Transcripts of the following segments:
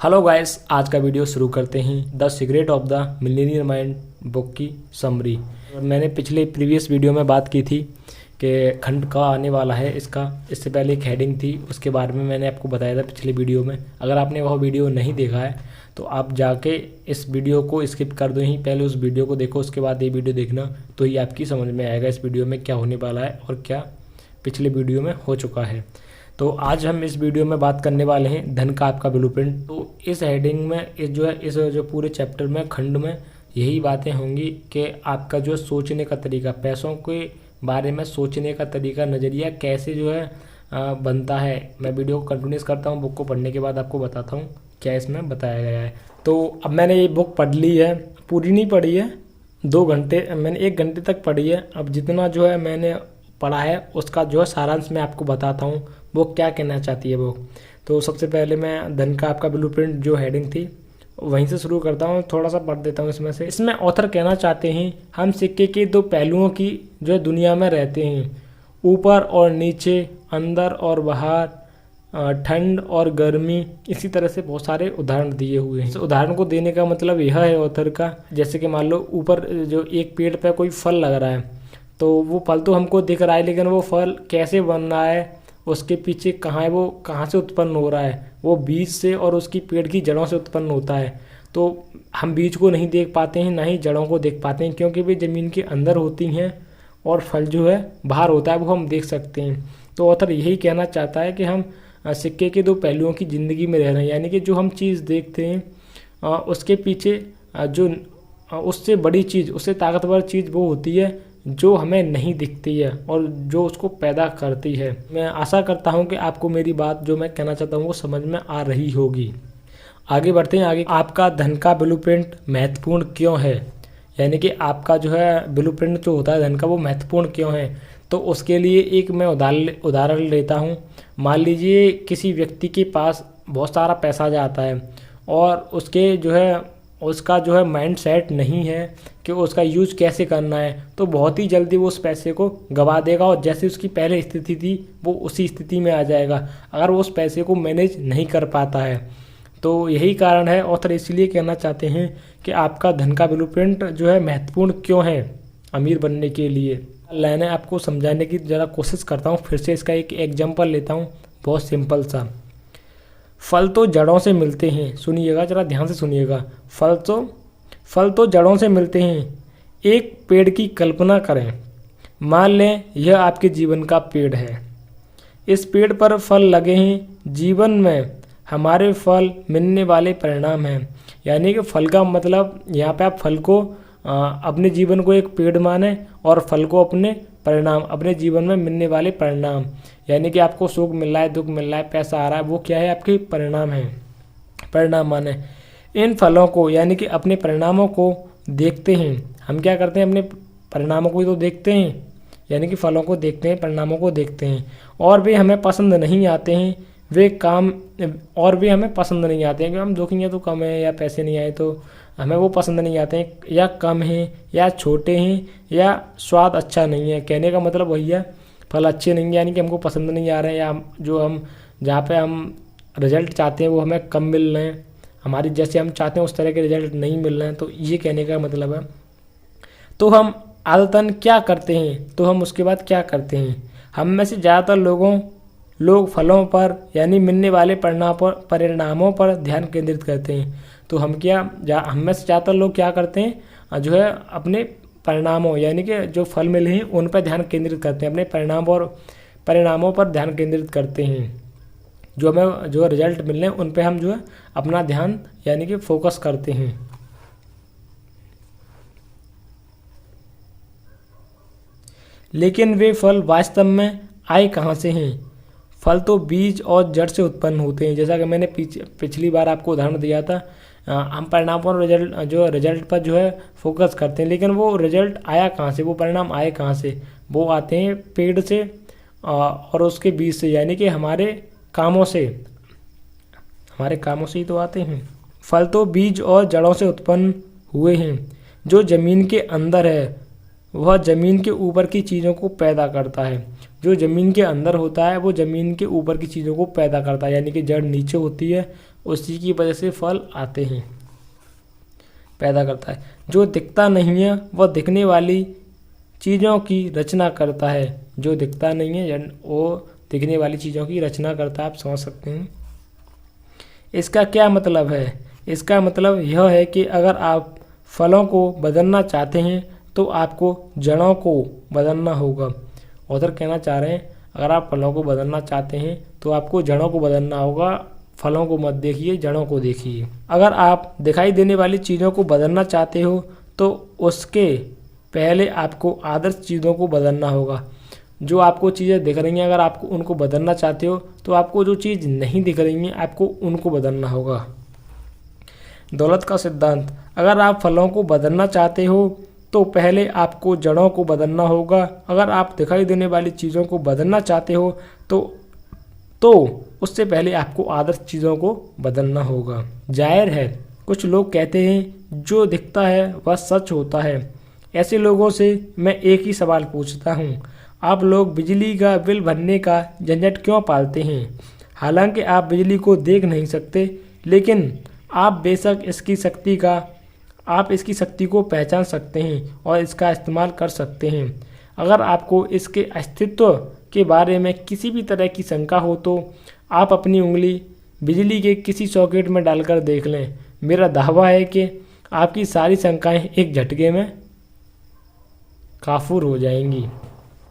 Hello guys, आज का video शुरू करते हैं the secret of the Millionaire mind book की समरी। मैंने पिछले प्रीवियस वीडियो में बात की थी कि खंड का आने वाला है इसका। इससे पहले एक हेडिंग थी, उसके बारे में मैंने आपको बताया था पिछले वीडियो में। अगर आपने वह वीडियो नहीं देखा है तो आप जाके इस वीडियो को स्किप कर दो, ही पहले उस वीडियो को देखो, उसके बाद ये वीडियो देखना, तो ही आपकी समझ में आएगा इस वीडियो में क्या होने वाला है और क्या पिछले वीडियो में हो चुका है। तो आज हम इस वीडियो में बात करने वाले हैं धन का आपका ब्लूप्रिंट। तो इस हेडिंग में इस जो पूरे चैप्टर में खंड में यही बातें होंगी कि आपका जो सोचने का तरीका, पैसों के बारे में सोचने का तरीका, नज़रिया कैसे बनता है। मैं वीडियो को कंटिन्यूस करता हूँ, बुक को पढ़ने के बाद आपको बताता हूँ क्या इसमें बताया गया है। तो अब मैंने ये बुक पढ़ ली है, पूरी नहीं पढ़ी है, 2 घंटे, मैंने 1 घंटे तक पढ़ी है। अब जितना मैंने पढ़ा है उसका सारांश मैं आपको बताता हूँ वो क्या कहना चाहती है वो। तो सबसे पहले मैं धन का आपका ब्लूप्रिंट जो हेडिंग थी वहीं से शुरू करता हूँ, थोड़ा सा पढ़ देता हूँ इसमें से। इसमें ऑथर कहना चाहते हैं हम सिक्के के 2 पहलुओं की दुनिया में रहते हैं, ऊपर और नीचे, अंदर और बाहर, ठंड और गर्मी। इसी तरह से बहुत सारे उदाहरण दिए हुए हैं। इस उदाहरण को देने का मतलब यह है ऑथर का, जैसे कि मान लो ऊपर एक पेड़ पे कोई फल लग रहा है, तो वो फल तो हमको दिख रहा है, लेकिन वो फल कैसे बन रहा है, उसके पीछे कहाँ है, वो कहाँ से उत्पन्न हो रहा है, वो बीज से और उसकी पेड़ की जड़ों से उत्पन्न होता है। तो हम बीज को नहीं देख पाते हैं, ना ही जड़ों को देख पाते हैं, क्योंकि वे ज़मीन के अंदर होती हैं और फल बाहर होता है, वो हम देख सकते हैं। तो ऑथर यही कहना चाहता है कि हम सिक्के के 2 पहलुओं की ज़िंदगी में रह रहे हैं, यानी कि जो हम चीज़ देखते हैं उसके पीछे उससे बड़ी चीज़, उससे ताकतवर चीज़ वो होती है जो हमें नहीं दिखती है और जो उसको पैदा करती है। मैं आशा करता हूं कि आपको मेरी बात जो मैं कहना चाहता हूं वो समझ में आ रही होगी। आगे बढ़ते हैं। आगे आपका धन का ब्लूप्रिंट महत्वपूर्ण क्यों है, यानी कि आपका ब्लूप्रिंट जो होता है धन का वो महत्वपूर्ण क्यों है। तो उसके लिए एक मैं उदाहरण लेता हूँ। मान लीजिए किसी व्यक्ति के पास बहुत सारा पैसा जाता है और उसके उसका माइंड सेट नहीं है कि उसका यूज कैसे करना है, तो बहुत ही जल्दी वो उस पैसे को गवा देगा और जैसे उसकी पहले स्थिति थी वो उसी स्थिति में आ जाएगा, अगर वो उस पैसे को मैनेज नहीं कर पाता है। तो यही कारण है, ऑथर इसलिए कहना चाहते हैं कि आपका धन का ब्लूप्रिंट महत्वपूर्ण क्यों है अमीर बनने के लिए। मैंने आपको समझाने की ज़रा कोशिश करता हूँ, फिर से इसका एक एग्जाम्पल लेता हूँ, बहुत सिंपल सा। फल तो जड़ों से मिलते हैं, सुनिएगा जरा ध्यान से सुनिएगा। फल तो जड़ों से मिलते हैं। एक पेड़ की कल्पना करें, मान लें यह आपके जीवन का पेड़ है, इस पेड़ पर फल लगे हैं। जीवन में हमारे फल मिलने वाले परिणाम हैं, यानी कि फल का मतलब यहाँ पे आप फल को अपने जीवन को एक पेड़ माने और फल को अपने परिणाम, अपने जीवन में मिलने वाले परिणाम, यानी कि आपको सुख मिल रहा है, दुख मिल रहा है, पैसा आ रहा है, वो क्या है, आपके परिणाम है। परिणाम माने इन फलों को, यानी कि अपने परिणामों को देखते हैं। हम क्या करते हैं, अपने परिणामों को ही तो देखते हैं, यानी कि फलों को देखते हैं, परिणामों को देखते हैं, और वे हमें पसंद नहीं आते हैं। वे हमें पसंद नहीं आते हैं कि हम देखेंगे तो कम है, या पैसे नहीं आए तो हमें वो पसंद नहीं आते हैं, या कम हैं, या छोटे हैं, या स्वाद अच्छा नहीं है। कहने का मतलब वही है, फल अच्छे नहीं है यानी कि हमको पसंद नहीं आ रहे हैं, या जहाँ पे हम रिजल्ट चाहते हैं वो हमें कम मिल रहे हैं, हमारी जैसे हम चाहते हैं उस तरह के रिजल्ट नहीं मिल रहे हैं। तो ये कहने का मतलब है। तो हम आदतन क्या करते हैं, तो हम उसके बाद क्या करते हैं, हम में से ज़्यादातर लोग फलों पर, यानी मिलने वाले परिणामों पर ध्यान केंद्रित करते हैं। तो हम में से ज़्यादातर लोग क्या करते हैं, अपने परिणामों, यानी कि जो फल मिले हैं उन पर ध्यान केंद्रित करते हैं, अपने परिणामों पर ध्यान केंद्रित करते हैं। जो हमें रिजल्ट मिल रहे हैं उन पे हम अपना ध्यान, यानी कि फोकस करते हैं। लेकिन वे फल वास्तव में आए कहाँ से हैं। फल तो बीज और जड़ से उत्पन्न होते हैं, जैसा कि मैंने पिछली बार आपको उदाहरण दिया था। हम परिणाम पर रिजल्ट पर फोकस करते हैं, लेकिन वो रिजल्ट आया कहाँ से, वो परिणाम आए कहाँ से, वो आते हैं पेड़ से और उसके बीज से, यानी कि हमारे कामों से ही तो आते हैं। फल तो बीज और जड़ों से उत्पन्न हुए हैं। जो ज़मीन के अंदर है वह ज़मीन के ऊपर की चीज़ों को पैदा करता है। जो ज़मीन के अंदर होता है वो ज़मीन के ऊपर की चीज़ों को पैदा करता है, यानी कि जड़ नीचे होती है उसी की वजह से फल आते हैं, पैदा करता है। जो दिखता नहीं है वह दिखने वाली चीज़ों की रचना करता है। जो दिखता नहीं है वो दिखने वाली चीज़ों की रचना करता है। आप समझ सकते हैं इसका क्या मतलब है। इसका मतलब यह है कि अगर आप फलों को बदलना चाहते हैं तो आपको जड़ों को बदलना होगा। ऑथर कहना चाह रहे हैं अगर आप फलों को बदलना चाहते हैं तो आपको जड़ों को बदलना होगा। फलों को मत देखिए, जड़ों को देखिए। अगर आप दिखाई देने वाली चीज़ों को बदलना चाहते हो तो उसके पहले आपको आदर्श चीज़ों को बदलना होगा। जो आपको चीज़ें दिख रही हैं अगर आपको उनको बदलना चाहते हो तो आपको जो चीज़ नहीं दिख रही हैं आपको उनको बदलना होगा। दौलत का सिद्धांत, अगर आप फलों को बदलना चाहते हो तो पहले आपको जड़ों को बदलना होगा। अगर आप दिखाई देने वाली चीज़ों को बदलना चाहते हो तो उससे पहले आपको आदर्श चीज़ों को बदलना होगा। जाहिर है कुछ लोग कहते हैं जो दिखता है वह सच होता है। ऐसे लोगों से मैं एक ही सवाल पूछता हूँ, आप लोग बिजली का बिल भरने का झंझट क्यों पालते हैं? हालांकि आप बिजली को देख नहीं सकते, लेकिन आप बेशक इसकी शक्ति को पहचान सकते हैं और इसका इस्तेमाल कर सकते हैं। अगर आपको इसके अस्तित्व के बारे में किसी भी तरह की शंका हो तो आप अपनी उंगली बिजली के किसी सॉकेट में डालकर देख लें। मेरा दावा है कि आपकी सारी शंकाएं एक झटके में काफूर हो जाएंगी।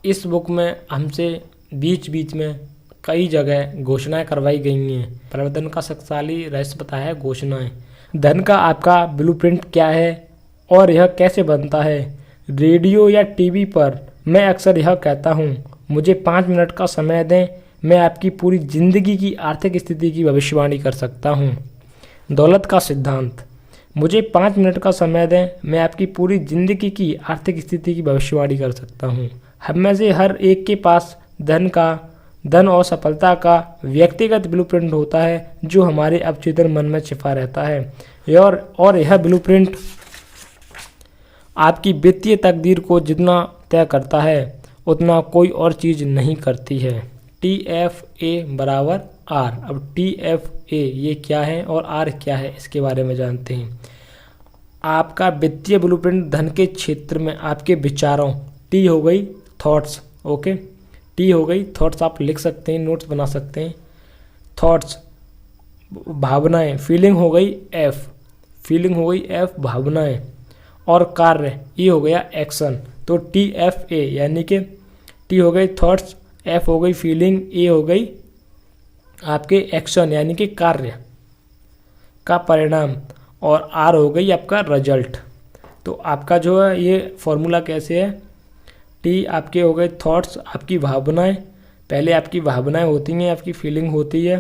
इस बुक में हमसे बीच बीच में कई जगह घोषणाएं करवाई गई हैं। प्रवर्तन का शक्तिशाली रहस्य बताया है घोषणाएं। धन का आपका ब्लूप्रिंट क्या है और यह कैसे बनता है? रेडियो या टीवी पर मैं अक्सर यह कहता हूँ, मुझे 5 मिनट का समय दें, मैं आपकी पूरी जिंदगी की आर्थिक स्थिति की भविष्यवाणी कर सकता हूँ। दौलत का सिद्धांत, मुझे 5 मिनट का समय दें, मैं आपकी पूरी जिंदगी की आर्थिक स्थिति की भविष्यवाणी कर सकता हूँ। हम में से हर एक के पास धन और सफलता का व्यक्तिगत ब्लूप्रिंट होता है जो हमारे अवचेतन मन में छिपा रहता है और यह ब्लूप्रिंट आपकी वित्तीय तकदीर को जितना तय करता है उतना कोई और चीज़ नहीं करती है। TFA बराबर R। अब TFA ये क्या है और R क्या है इसके बारे में जानते हैं। आपका वित्तीय ब्लूप्रिंट धन के क्षेत्र में आपके विचारों, T हो गई थॉट्स, ओके, T हो गई थॉट्स, आप लिख सकते हैं, नोट्स बना सकते हैं। थॉट्स भावनाएं, फीलिंग हो गई F, भावनाएं, और कार्य E हो गया एक्शन। तो TFA यानी कि T हो गई थॉट्स, F हो गई फीलिंग, A हो गई आपके एक्शन यानी कि कार्य का परिणाम, और R हो गई आपका रिजल्ट। तो आपका जो है ये फॉर्मूला कैसे है, T आपके हो गए थॉट्स, आपकी भावनाएं, पहले आपकी भावनाएं होती हैं, आपकी फीलिंग होती है,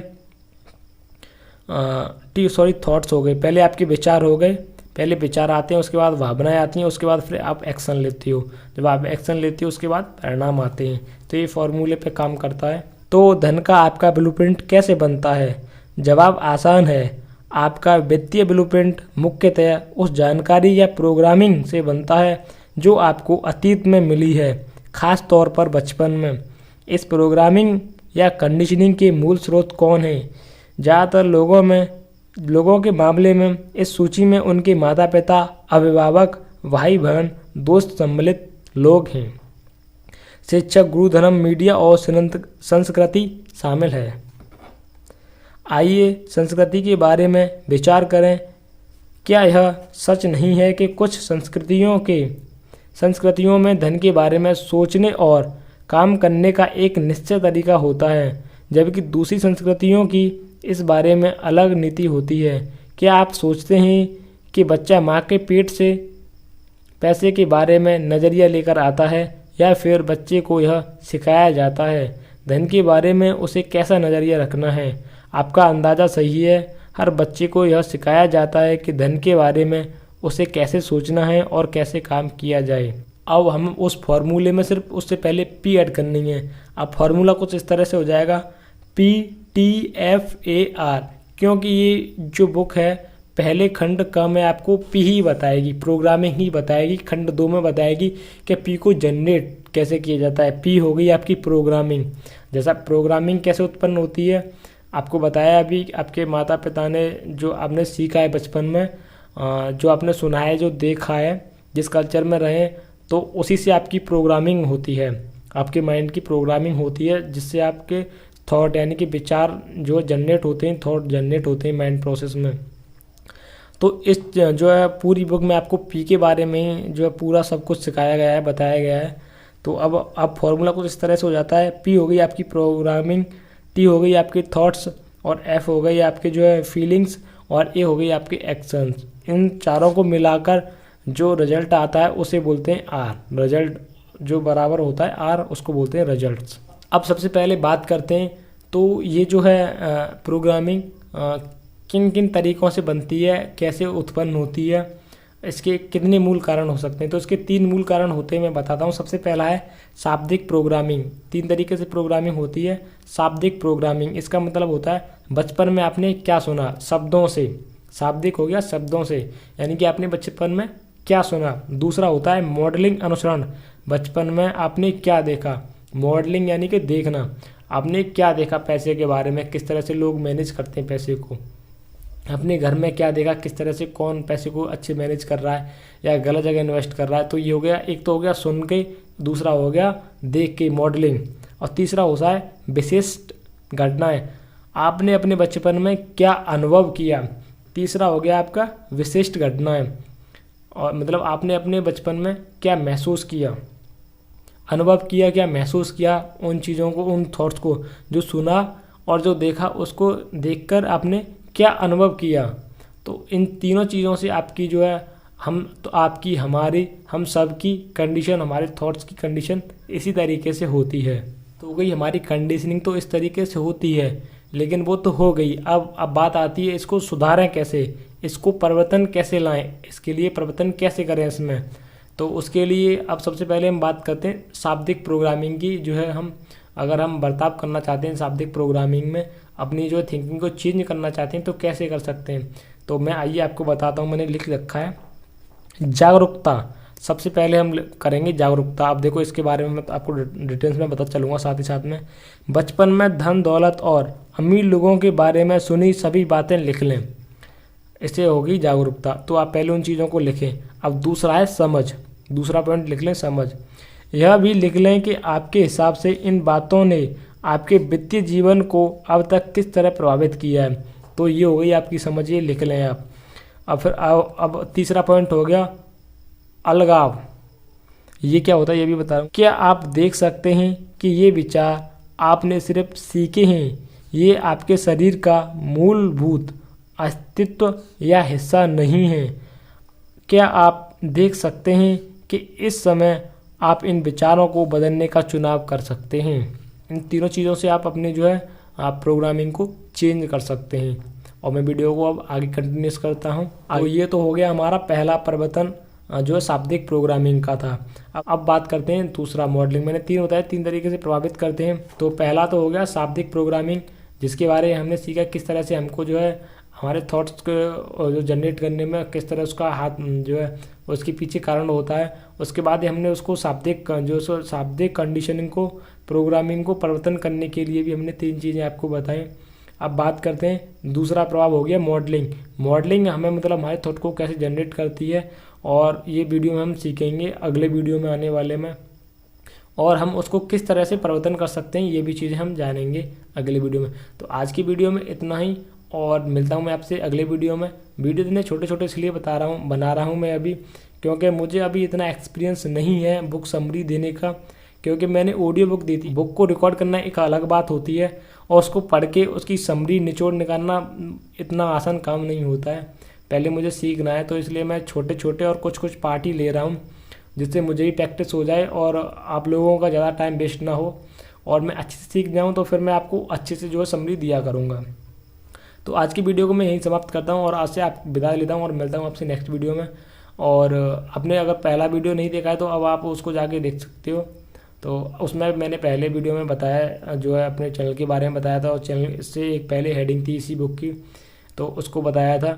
थॉट्स हो गए, पहले आपके विचार हो गए, पहले विचार आते हैं, उसके बाद भावनाएं आती हैं, उसके बाद फिर आप एक्शन लेती हो, जब आप एक्शन लेती हो उसके बाद परिणाम आते हैं। तो ये फॉर्मूले पे काम करता है। तो धन का आपका ब्लूप्रिंट कैसे बनता है? जवाब आसान है। आपका वित्तीय ब्लूप्रिंट मुख्यतः उस जानकारी या प्रोग्रामिंग से बनता है जो आपको अतीत में मिली है, खास तौर पर बचपन में। इस प्रोग्रामिंग या कंडीशनिंग के मूल स्रोत कौन हैं? ज़्यादातर लोगों के मामले में इस सूची में उनके माता पिता, अभिभावक, भाई बहन, दोस्त सम्मिलित लोग हैं। शिक्षक, गुरु, धर्म, मीडिया और संस्कृति शामिल है। आइए संस्कृति के बारे में विचार करें। क्या यह सच नहीं है कि कुछ संस्कृतियों में धन के बारे में सोचने और काम करने का एक निश्चित तरीका होता है, जबकि दूसरी संस्कृतियों की इस बारे में अलग नीति होती है? क्या आप सोचते हैं कि बच्चा माँ के पेट से पैसे के बारे में नज़रिया लेकर आता है, या फिर बच्चे को यह सिखाया जाता है धन के बारे में उसे कैसा नज़रिया रखना है? आपका अंदाज़ा सही है। हर बच्चे को यह सिखाया जाता है कि धन के बारे में उसे कैसे सोचना है और कैसे काम किया जाए। अब हम उस फॉर्मूले में सिर्फ उससे पहले P ऐड करनी है। अब फॉर्मूला कुछ इस तरह से हो जाएगा PTFAR, क्योंकि ये जो बुक है पहले खंड का में आपको P ही बताएगी, प्रोग्रामिंग ही बताएगी, खंड 2 में बताएगी कि P को जनरेट कैसे किया जाता है। P हो गई आपकी प्रोग्रामिंग, जैसा प्रोग्रामिंग कैसे उत्पन्न होती है, आपको बताया अभी आपके माता पिता ने जो आपने सीखा है बचपन में, जो आपने सुना है, जो देखा है, जिस कल्चर में रहे, तो उसी से आपकी प्रोग्रामिंग होती है, आपके माइंड की प्रोग्रामिंग होती है, जिससे आपके थॉट यानी कि विचार जो जनरेट होते हैं, थॉट जनरेट होते हैं माइंड प्रोसेस में। तो इस जो है पूरी बुक में आपको पी के बारे में जो है पूरा सब कुछ सिखाया गया है, बताया गया है। तो अब फॉर्मूला कुछ इस तरह से हो जाता है। पी हो गई आपकी प्रोग्रामिंग, टी हो गई आपकी थॉट्स, और एफ हो गई आपकी जो है फीलिंग्स, और ए हो गई आपकी एक्शंस। इन चारों को मिलाकर जो रिजल्ट आता है उसे बोलते हैं आर। रिजल्ट जो बराबर होता है आर, उसको बोलते हैं रिजल्ट्स। अब सबसे पहले बात करते हैं तो ये जो है प्रोग्रामिंग किन किन तरीक़ों से बनती है, कैसे उत्पन्न होती है, इसके कितने मूल कारण हो सकते हैं। तो इसके 3 मूल कारण होते हैं, मैं बताता हूँ। सबसे पहला है शाब्दिक प्रोग्रामिंग। 3 तरीके से प्रोग्रामिंग होती है। शाब्दिक प्रोग्रामिंग, इसका मतलब होता है बचपन में आपने क्या सुना, शब्दों से। शाब्दिक हो गया शब्दों से, यानी कि आपने बचपन में क्या सुना। दूसरा होता है मॉडलिंग, अनुसरण। बचपन में आपने क्या देखा, मॉडलिंग यानी कि देखना, आपने क्या देखा पैसे के बारे में, किस तरह से लोग मैनेज करते हैं पैसे को, अपने घर में क्या देखा, किस तरह से कौन पैसे को अच्छे मैनेज कर रहा है या गलत जगह इन्वेस्ट कर रहा है। तो ये हो गया, एक तो हो गया सुन के, दूसरा हो गया देख के मॉडलिंग, और तीसरा होता है विशिष्ट घटनाएं। आपने अपने बचपन में क्या अनुभव किया। तीसरा हो गया आपका विशिष्ट घटनाएं, और मतलब आपने अपने बचपन में क्या महसूस किया, अनुभव किया, क्या महसूस किया उन चीज़ों को, उन थॉट्स को जो सुना और जो देखा, उसको देखकर आपने क्या अनुभव किया। तो इन तीनों चीज़ों से आपकी जो है आपकी, हमारी, हम सब की कंडीशन, हमारे थॉट्स की कंडीशन इसी तरीके से होती है। तो हो गई हमारी कंडीशनिंग, तो इस तरीके से होती है, लेकिन वो तो हो गई। अब बात आती है इसको सुधारें कैसे, इसको परिवर्तन कैसे लाएं, इसके लिए परिवर्तन कैसे करें इसमें। तो उसके लिए अब सबसे पहले हम बात करते हैं शाब्दिक प्रोग्रामिंग की। जो है अगर हम बर्ताव करना चाहते हैं शाब्दिक प्रोग्रामिंग में, अपनी जो थिंकिंग को चेंज करना चाहते हैं, तो कैसे कर सकते हैं। तो मैं आइए आपको बताता हूँ, मैंने लिख रखा है जागरूकता। सबसे पहले हम करेंगे जागरूकता। आप देखो इसके बारे में मैं आपको डिटेल्स में बता चलूँगा। साथ ही साथ में बचपन में धन दौलत और अमीर लोगों के बारे में सुनी सभी बातें लिख लें, इससे होगी जागरूकता। तो आप पहले उन चीज़ों को लिखें। अब दूसरा है समझ, दूसरा पॉइंट लिख लें समझ। यह भी लिख लें कि आपके हिसाब से इन बातों ने आपके वित्तीय जीवन को अब तक किस तरह प्रभावित किया है। तो ये हो गई आपकी समझ, ये लिख लें आप। अब फिर अब तीसरा पॉइंट हो गया अलगाव। ये क्या होता है ये भी बता रहा हूँ। क्या आप देख सकते हैं कि ये विचार आपने सिर्फ सीखे हैं, ये आपके शरीर का मूलभूत अस्तित्व या हिस्सा नहीं है। क्या आप देख सकते हैं कि इस समय आप इन विचारों को बदलने का चुनाव कर सकते हैं। इन तीनों चीज़ों से आप अपने जो है आप प्रोग्रामिंग को चेंज कर सकते हैं। और मैं वीडियो को अब आगे कंटिन्यूस करता हूँ। तो ये तो हो गया हमारा पहला परिवर्तन जो है शाब्दिक प्रोग्रामिंग का था। अब बात करते हैं दूसरा मॉडलिंग। मैंने 3 बताया, 3 तरीके से प्रभावित करते हैं। तो पहला तो हो गया शाब्दिक प्रोग्रामिंग, जिसके बारे में हमने सीखा किस तरह से हमको जो है हमारे थॉट्स को जो जनरेट करने में किस तरह उसका हाथ जो है उसके पीछे कारण होता है। उसके बाद हमने उसको शाब्दिक कंडीशनिंग को, प्रोग्रामिंग को परिवर्तन करने के लिए भी हमने 3 चीज़ें आपको बताई। अब बात करते हैं दूसरा प्रभाव हो गया मॉडलिंग। मॉडलिंग हमें मतलब हमारे थॉट को कैसे जनरेट करती है, और ये वीडियो में हम सीखेंगे अगले वीडियो में आने वाले में। और हम उसको किस तरह से परिवर्तन कर सकते हैं, ये भी चीज़ें हम जानेंगे अगले वीडियो में। तो आज की वीडियो में इतना ही, और मिलता हूँ मैं आपसे अगले वीडियो में। वीडियो इतने छोटे छोटे इसलिए बना रहा हूँ मैं अभी, क्योंकि मुझे अभी इतना एक्सपीरियंस नहीं है बुक समरी देने का। क्योंकि मैंने ऑडियो बुक दी थी, बुक को रिकॉर्ड करना एक अलग बात होती है, और उसको पढ़ के उसकी समरी निचोड़ निकालना इतना आसान काम नहीं होता है। पहले मुझे सीखना है, तो इसलिए मैं छोटे छोटे और कुछ पार्ट ही ले रहा हूँ, जिससे मुझे भी प्रैक्टिस हो जाए और आप लोगों का ज़्यादा टाइम वेस्ट ना हो, और मैं अच्छे से सीख जाऊँ। तो फिर मैं आपको अच्छे से जो है समरी दिया करूँगा। तो आज की वीडियो को मैं यहीं समाप्त करता हूँ, और आज से आप विदा लेता हूँ, और मिलता हूँ आपसे नेक्स्ट वीडियो में। और आपने अगर पहला वीडियो नहीं देखा है तो अब आप उसको जाके देख सकते हो। तो उसमें मैंने पहले वीडियो में बताया, जो है अपने चैनल के बारे में बताया था, और चैनल से एक पहले हेडिंग थी इसी बुक की, तो उसको बताया था।